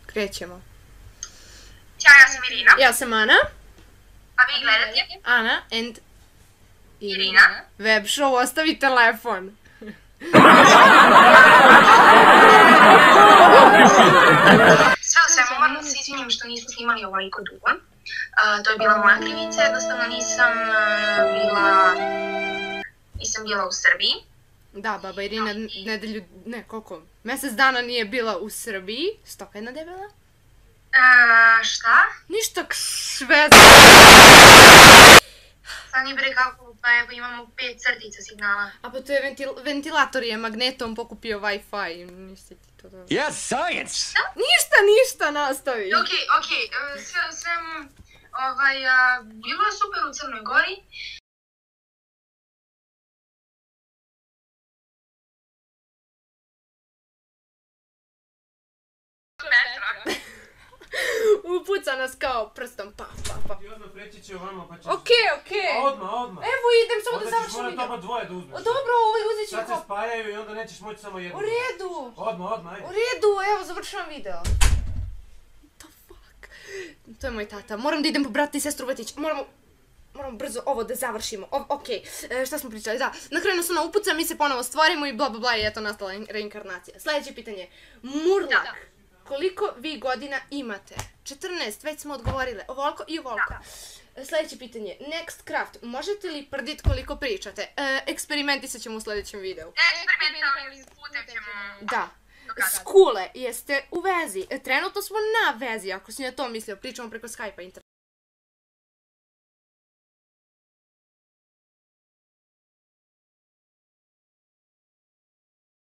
Krećemo. Ćao, ja sam Irina. Ja sam Ana. A vi gledate? Ana and Irina. Web show, ostavi telefon. Sve u svemu, moram da se izvinim što nismo snimali ovoliko dugo. To je bila moja krivica, jednostavno nisam bila u Srbiji. Da, baba Irina nedelju, ne, koliko? Mesec dana nije bila u Srbiji. Stoka jedna debela? Šta? Ništa šveza. Sad nije bi rekao, pa evo imamo 5 crtica signala. A pa to je ventilator je magnetom pokupio Wi-Fi. Nisi ti to dobro. Yes, science! Ništa, nastavi. Okej, sve u svemu, bilo je super u Crnoj Gori. Upuca nas kao prstom, pa. I odmah preći će ovamo pa ćeš... Okej. Odmah. Evo idem, samo da završim video. Onda ćeš morat oba dvoje da uzmeš. Dobro, uzet ću Sad se hop. spajaju i onda nećeš moći samo jedno. U redu. Odmah, ajde. U redu, evo završavam video. What the fuck? To je moj tata. Moram da idem po brata i sestru vrtić. Moramo brzo ovo da završimo. Okej, šta smo pričali? Da, na kraju nas ona upuca, mi se ponovo stvorimo i bla bla bla i eto nastala reinkarnacija. Sljedeće pitanje. Murlak. Koliko vi godina imate? 14, već smo odgovorile. Ovoliko i ovoliko. Sljedeće pitanje. Nextcraft, možete li prdit koliko pričate? Eksperimentisat ćemo u sljedećem videu. Eksperimentalnim putem ćemo... Da. Skule, jeste u vezi. Trenutno smo na vezi, ako si na to mislio. Pričamo preko Skype-a,